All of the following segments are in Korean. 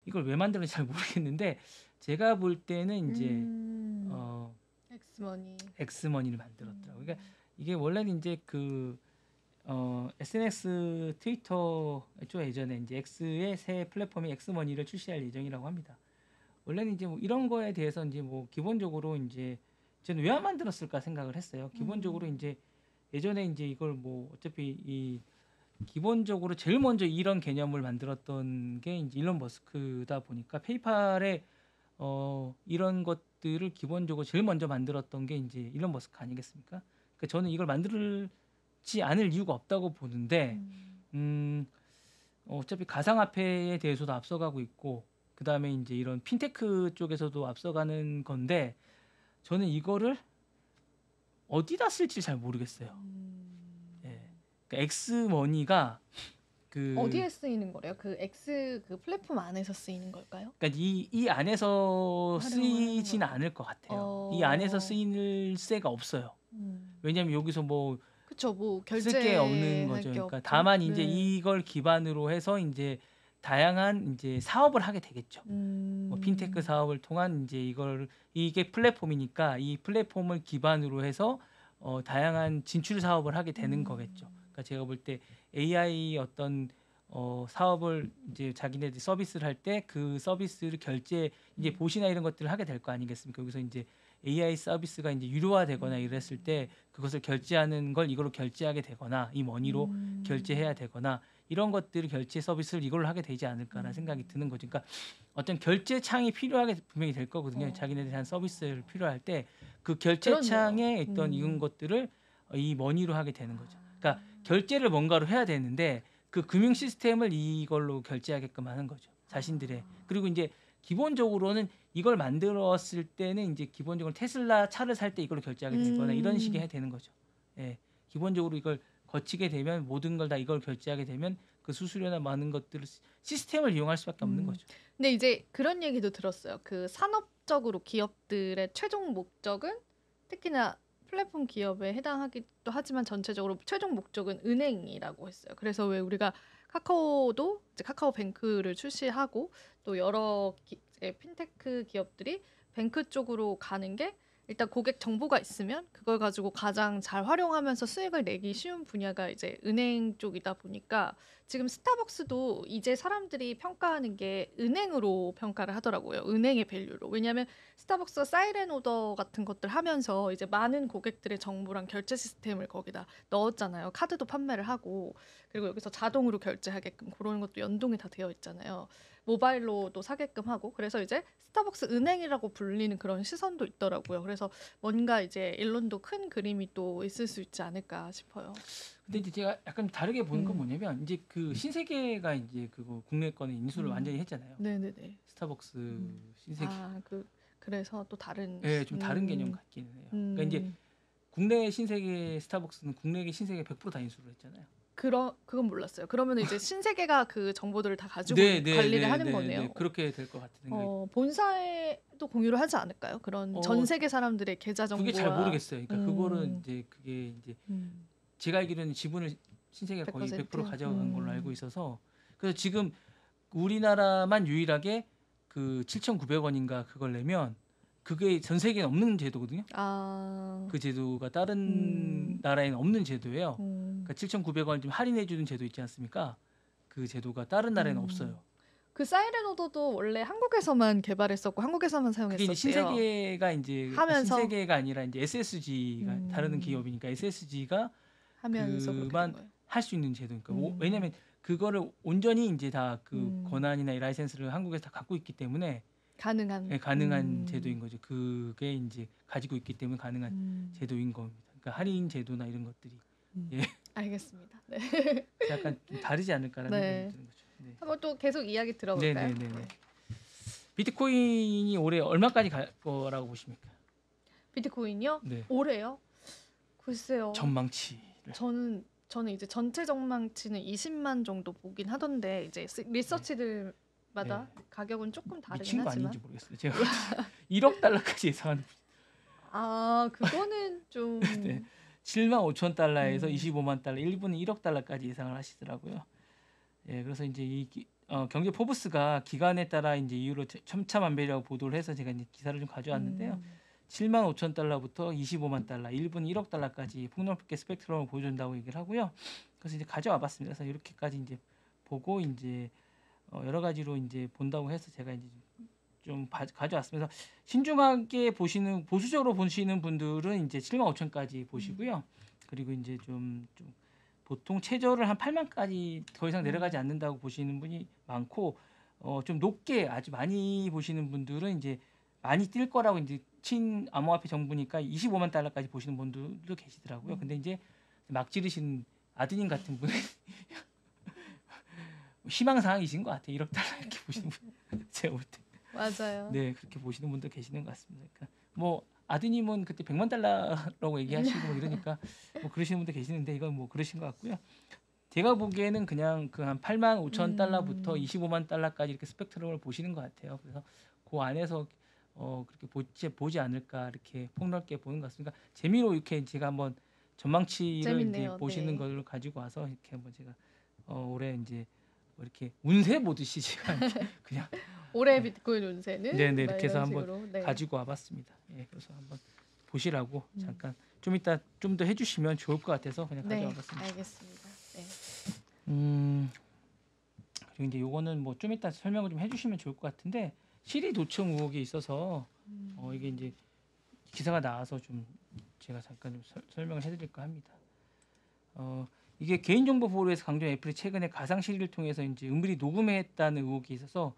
이걸 왜 만들었는지 잘 모르겠는데 제가 볼 때는 이제 엑스머니를 만들었더라고요. 그러니까 이게 원래는 이제 SNS 트위터 쪽 예전에 이제 X의 새 플랫폼이 엑스머니를 출시할 예정이라고 합니다. 원래는 이제 뭐 이런 거에 대해서 이제 뭐 기본적으로 이제 저는 왜 안 만들었을까 생각을 했어요. 기본적으로 이제 예전에 이제 이걸 뭐 어차피 이 기본적으로 제일 먼저 이런 개념을 만들었던 게 이제 일론 머스크다 보니까 페이팔에 이런 것들을 기본적으로 제일 먼저 만들었던 게 이제 일론 머스크 아니겠습니까? 그러니까 저는 이걸 만들지 않을 이유가 없다고 보는데 어차피 가상화폐에 대해서도 앞서가고 있고 그 다음에 이제 이런 핀테크 쪽에서도 앞서가는 건데 저는 이거를 어디다 쓸지 잘 모르겠어요. 예. 그러니까 엑스머니가 어디에 쓰이는 거래요? 그 X 그 플랫폼 안에서 쓰이는 걸까요? 그러니까 이 안에서 쓰이지는 않을 것 같아요. 이 안에서 쓰일 새가 없어요. 왜냐하면 여기서 뭐 그쵸, 뭐 쓸 게 없는 거죠. 그러니까 다만 이제 이걸 기반으로 해서 이제 다양한 이제 사업을 하게 되겠죠. 뭐 핀테크 사업을 통한 이제 이게 플랫폼이니까 이 플랫폼을 기반으로 해서 다양한 진출 사업을 하게 되는 거겠죠. 그러니까 제가 볼 때 AI 어떤 사업을 이제 자기네들이 서비스를 할 때 그 서비스를 이제 보시나 이런 것들을 하게 될 거 아니겠습니까? 여기서 이제 AI 서비스가 이제 유료화되거나 이랬을 때 그것을 결제하는 걸 이걸로 결제하게 되거나 이 머니로 결제해야 되거나 이런 것들을 결제 서비스를 이걸로 하게 되지 않을까라는 생각이 드는 거죠. 그러니까 어떤 결제 창이 필요하게 분명히 될 거거든요. 자기네들이 한 서비스를 필요할 때 그 결제 창에 있던 이런 것들을 이 머니로 하게 되는 거죠. 그러니까 결제를 뭔가로 해야 되는데 그 금융 시스템을 이걸로 결제하게끔 하는 거죠. 자신들의. 그리고 이제 기본적으로는 이걸 만들었을 때는 이제 기본적으로 테슬라 차를 살 때 이걸로 결제하게 되거나 이런 식이 해야 되는 거죠. 예. 기본적으로 이걸 거치게 되면 모든 걸 다 이걸 결제하게 되면 그 수수료나 많은 것들을 시스템을 이용할 수밖에 없는 거죠. 근데 이제 그런 얘기도 들었어요. 그 산업적으로 기업들의 최종 목적은 특히나 플랫폼 기업에 해당하기도 하지만 전체적으로 최종 목적은 은행이라고 했어요. 그래서 왜 우리가 카카오도 이제 카카오뱅크를 출시하고 또 여러 핀테크 기업들이 뱅크 쪽으로 가는 게 일단 고객 정보가 있으면 그걸 가지고 가장 잘 활용하면서 수익을 내기 쉬운 분야가 이제 은행 쪽이다 보니까 지금 스타벅스도 이제 사람들이 평가하는 게 은행으로 평가를 하더라고요. 은행의 밸류로. 왜냐하면 스타벅스가 사이렌 오더 같은 것들 하면서 이제 많은 고객들의 정보랑 결제 시스템을 거기다 넣었잖아요. 카드도 판매를 하고 그리고 여기서 자동으로 결제하게끔 그런 것도 연동이 다 되어 있잖아요. 모바일로도 사게끔 하고 그래서 이제 스타벅스 은행이라고 불리는 그런 시선도 있더라고요. 그래서 뭔가 이제 일론도 큰 그림이 또 있을 수 있지 않을까 싶어요. 근데 이제 제가 약간 다르게 보는 건 뭐냐면 이제 그 신세계가 이제 그거 국내권에 인수를 완전히 했잖아요. 네네네. 스타벅스 신세계. 그래서 또 다른. 네, 좀 다른 개념 같기는 해요. 그러니까 이제 국내 신세계 스타벅스는 국내계 신세계 100%다 인수를 했잖아요. 그건 몰랐어요. 그러면 이제 신세계가 그 정보들을 다 가지고 관리를 하는 거네요. 그렇게 될 것 같은 생각이. 본사에도 공유를 하지 않을까요? 그런 전 세계 사람들의 계좌 정보와. 그게 잘 모르겠어요. 그러니까 그거는 이제 그게 이제 제가 알기로는 지분을 신세계가 거의 100% 가져간 걸로 알고 있어서 그래서 지금 우리나라만 유일하게 그 7,900원인가 그걸 내면 그게 전 세계에 없는 제도거든요. 그 제도가 다른 나라에는 없는 제도예요. 그러니까 7,900원 좀 할인해 주는 제도 있지 않습니까? 그 제도가 다른 나라에는 없어요. 그 사이렌 오더도 원래 한국에서만 개발했었고 한국에서만 사용했었대요. 그게 신세계가 이제 하면서 신세계가 아니라 이제 SSG가 다른 기업이니까 SSG가 하면서 그만 할 수 있는 제도니까. 왜냐면 그거를 온전히 이제 다 그 권한이나 이 라이센스를 한국에서 다 갖고 있기 때문에 가능한 제도인 거죠. 그게 이제 가지고 있기 때문에 가능한 제도인 겁니다. 그러니까 할인 제도나 이런 것들이. 예. 알겠습니다. 네. 약간 좀 다르지 않을까라는 생각이 드는 거죠. 네. 한번 또 계속 이야기 들어볼까요? 네네네. 비트코인이 올해 얼마까지 갈 거라고 보십니까? 비트코인이요? 네. 올해요? 글쎄요. 전망치를. 저는 이제 전체 전망치는 20만 정도 보긴 하던데 이제 리서치들마다 가격은 조금 다르긴 미친 거 하지만. 아닌지 모르겠어요. 제가 1억 달러까지 예상하는. 그거는 좀. 네. 7만 5천 달러에서 25만 달러, 일부는 1억 달러까지 예상을 하시더라고요. 예, 그래서 이제 경제 포브스가 기간에 따라 이제 이유로 천차만별이라고 보도를 해서 제가 이제 기사를 좀 가져왔는데요. 7만 5천 달러부터 25만 달러, 일본 1억 달러까지 폭넓게 스펙트럼을 보여준다고 얘기를 하고요. 그래서 이제 가져와봤습니다. 그래서 이렇게까지 이제 보고 이제 여러 가지로 이제 본다고 해서 제가 이제 좀 가져왔습니다. 신중하게 보시는 보수적으로 보시는 분들은 이제 7만 5천까지 보시고요. 그리고 이제 좀 보통 최저를 한 8만까지 더 이상 내려가지 않는다고 보시는 분이 많고 좀 높게 아주 많이 보시는 분들은 이제 많이 뛸 거라고 이제 친암호화폐 정부니까 25만 달러까지 보시는 분들도 계시더라고요. 근데 이제 막 지르신 아드님 같은 분은 희망사항이신 것 같아요. 1억 달러 이렇게 보시는 분 제가 볼 때. 맞아요. 네, 그렇게 보시는 분도 계시는 것 같습니다. 그러니까 뭐 아드님은 그때 100만 달러라고 얘기하시고 뭐 이러니까 뭐 그러시는 분도 계시는데 이건 뭐 그러신 것 같고요. 제가 보기에는 그냥 그 한 8만 5천 달러부터 25만 달러까지 이렇게 스펙트럼을 보시는 것 같아요. 그래서 그 안에서 그렇게 보지 않을까 이렇게 폭넓게 보는 것 같습니다. 재미로 이렇게 제가 한번 전망치를 재밌네요. 이제 보시는 네. 걸 가지고 와서 이렇게 한번 제가 올해 이제 뭐 이렇게 운세 보듯이 제가 이렇게 그냥 올해 비트코인 운세는 네네 막 이렇게 해서 이런 한번 식으로. 네. 가지고 와봤습니다. 예, 그래서 한번 보시라고 잠깐 좀 이따 좀 더 해주시면 좋을 것 같아서 그냥 네, 가져와봤습니다. 알겠습니다. 네. 그리고 이제 요거는 뭐 좀 이따 설명을 좀 해주시면 좋을 것 같은데 시리 도청 의혹이 있어서 이게 이제 기사가 나와서 좀 제가 잠깐 좀 설명을 해드릴까 합니다. 이게 개인정보 보호를 위해서 강조한 애플이 최근에 가상 시리를 통해서 이제 은밀히 녹음했다는 의혹이 있어서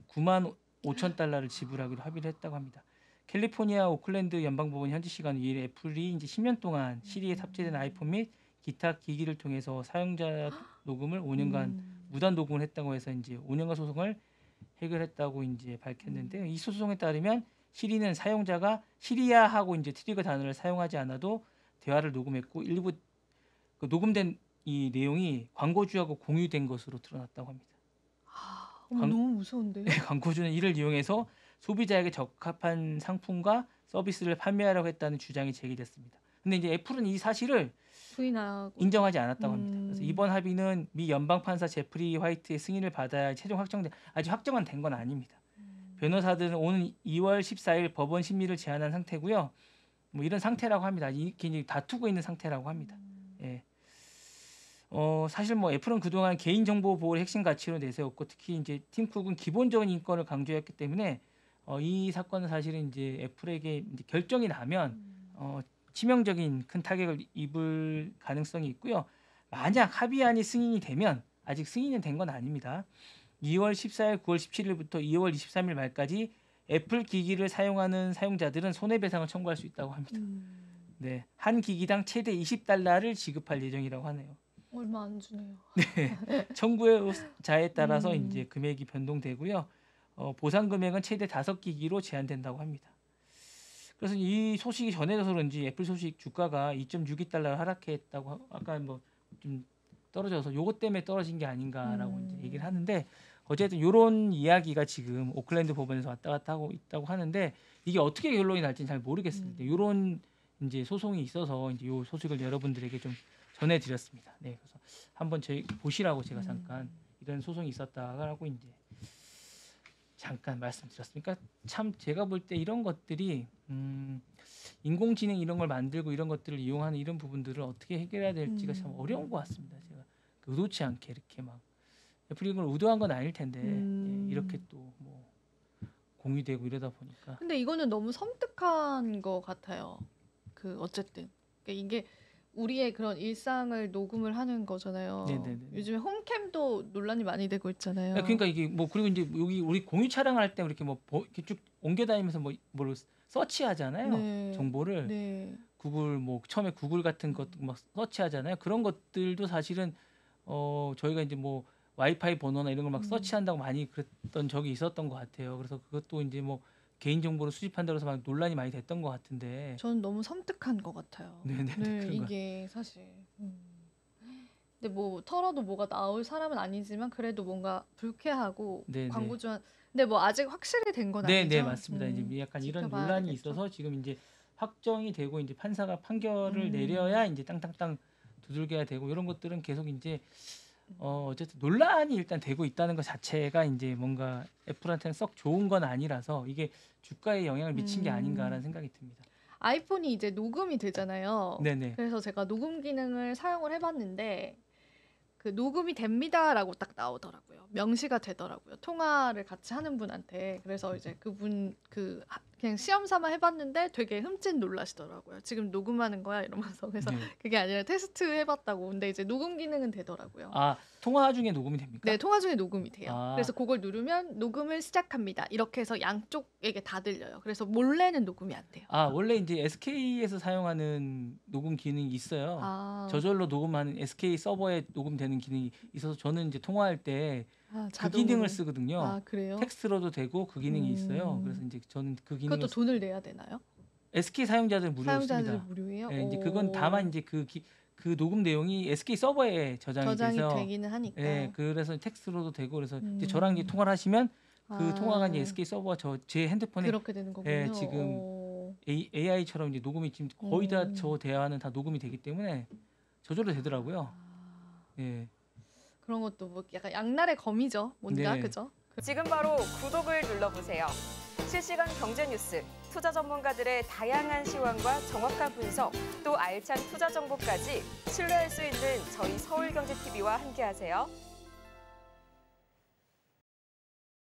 9만 5천 달러를 지불하기로 합의를 했다고 합니다. 캘리포니아 오클랜드 연방법원 현지 시간 2일 애플이 이제 10년 동안 시리에 탑재된 아이폰 및 기타 기기를 통해서 사용자 녹음을 5년간 무단 녹음을 했다고 해서 이제 5년간 소송을 해결했다고 이제 밝혔는데요. 이 소송에 따르면 시리는 사용자가 시리야 하고 이제 트리거 단어를 사용하지 않아도 대화를 녹음했고 일부 그 녹음된 이 내용이 광고주하고 공유된 것으로 드러났다고 합니다. 너무 무서운데요? 광고주는 이를 이용해서 소비자에게 적합한 상품과 서비스를 판매하려고 했다는 주장이 제기됐습니다. 근데 이제 애플은 이 사실을 부인하고 인정하지 않았다고 합니다. 그래서 이번 합의는 미 연방 판사 제프리 화이트의 승인을 받아야 최종 확정된 아직 확정은 된 건 아닙니다. 변호사들은 오는 2월 14일 법원 심리를 제한한 상태고요. 뭐 이런 상태라고 합니다. 이렇게 이제 다투고 있는 상태라고 합니다. 예. 사실 뭐 애플은 그동안 개인정보 보호를 핵심 가치로 내세웠고 특히 이제 팀 쿡은 기본적인 인권을 강조했기 때문에 이 사건은 사실은 이제 애플에게 이제 결정이 나면 치명적인 큰 타격을 입을 가능성이 있고요. 만약 합의안이 승인이 되면 아직 승인은 된 건 아닙니다. 2월 14일, 9월 17일부터 2월 23일 말까지 애플 기기를 사용하는 사용자들은 손해배상을 청구할 수 있다고 합니다. 네, 한 기기당 최대 20달러를 지급할 예정이라고 하네요. 얼마 안 주네요. 네, 청구자에 따라서 이제 금액이 변동되고요. 보상 금액은 최대 5기기로 제한된다고 합니다. 그래서 이 소식이 전해져서 그런지 애플 소식 주가가 2.62달러 하락했다고 아까 뭐 좀 떨어져서 요것 때문에 떨어진 게 아닌가라고 이제 얘기를 하는데 어쨌든 이런 이야기가 지금 오클랜드 법원에서 왔다 갔다 하고 있다고 하는데 이게 어떻게 결론이 날지는 잘 모르겠습니다. 이런 이제 소송이 있어서 이제 요 소식을 여러분들에게 좀 전해드렸습니다. 네, 그래서 한번 저희 보시라고 제가 잠깐 이런 소송이 있었다라고 이제 잠깐 말씀드렸습니다. 그러니까 참 제가 볼 때 이런 것들이 인공지능 이런 걸 만들고 이런 것들을 이용하는 이런 부분들을 어떻게 해결해야 될지가 참 어려운 것 같습니다. 제가 의도치 않게 이렇게 막 애플이 이걸 의도한 건 아닐 텐데 예, 이렇게 또 뭐 공유되고 이러다 보니까. 근데 이거는 너무 섬뜩한 것 같아요. 어쨌든 그러니까 이게 우리의 그런 일상을 녹음을 하는 거잖아요. 네네네. 요즘에 홈캠도 논란이 많이 되고 있잖아요. 그러니까 이게 뭐 그리고 이제 여기 우리 공유 촬영할 때 이렇게 뭐 이렇게 쭉 옮겨다니면서 뭘 서치하잖아요. 네. 정보를 네. 구글 뭐 처음에 구글 같은 것도 막 서치하잖아요. 그런 것들도 사실은 저희가 이제 뭐 와이파이 번호나 이런 걸 막 서치한다고 많이 그랬던 적이 있었던 것 같아요. 그래서 그것도 이제 뭐 개인 정보를 수집한다고 해서 막 논란이 많이 됐던 것 같은데. 저는 너무 섬뜩한 것 같아요. 네네. 네, 이게 사실. 근데 뭐 털어도 뭐가 나올 사람은 아니지만 그래도 뭔가 불쾌하고 네네. 광고주한. 근데 뭐 아직 확실히 된 건 네, 아니죠. 네, 맞습니다. 이제 약간 이런 지켜봐야 논란이 되겠죠. 있어서 지금 이제 확정이 되고 이제 판사가 판결을 내려야 이제 땅땅땅 두들겨야 되고 이런 것들은 계속 이제 어쨌든 논란이 일단 되고 있다는 것 자체가 이제 뭔가 애플한테는 썩 좋은 건 아니라서 이게 주가에 영향을 미친 게 아닌가라는 생각이 듭니다. 아이폰이 이제 녹음이 되잖아요. 네네. 그래서 제가 녹음 기능을 사용을 해봤는데 그 녹음이 됩니다라고 딱 나오더라고요. 명시가 되더라고요. 통화를 같이 하는 분한테. 그래서 이제 그분 그냥 시험 삼아 해봤는데 되게 흠칫 놀라시더라고요. 지금 녹음하는 거야 이러면서. 그래서 네. 그게 아니라 테스트 해봤다고. 근데 이제 녹음 기능은 되더라고요. 아, 통화 중에 녹음이 됩니까? 네, 통화 중에 녹음이 돼요. 아. 그래서 그걸 누르면 녹음을 시작합니다. 이렇게 해서 양쪽에게 다 들려요. 그래서 몰래는 녹음이 안 돼요. 아, 원래 이제 SK에서 사용하는 녹음 기능이 있어요. 아, 저절로 녹음하는 SK 서버에 녹음되는 기능이 있어서 저는 이제 통화할 때 그 자동으로. 기능을 쓰거든요. 아, 그래요? 텍스트로도 되고 그 기능이 있어요. 그래서 이제 저는 그 기능을 그것도 돈을 내야 되나요? SK 사용자들 사용자들 무료입니다. 무료예요? 예, 이제 그건 다만 이제 그 녹음 내용이 SK 서버에 저장이 돼서 되기는 하니까. 예, 그래서 텍스트로도 되고 그래서 이제 음. 저랑 이제 통화를 하시면 그 아, 통화가 이제 SK 서버가 제 핸드폰에 그렇게 되는 거군요. 예, 지금 AI처럼 이제 녹음이 지금 거의 다 저 대화는 다 녹음이 되기 때문에 저절로 되더라고요. 아, 예. 그런 것도 뭐 약간 양날의 검이죠. 뭔가 네. 그죠? 지금 바로 구독을 눌러보세요. 실시간 경제 뉴스, 투자 전문가들의 다양한 시황과 정확한 분석, 또 알찬 투자 정보까지 신뢰할 수 있는 저희 서울경제TV와 함께하세요.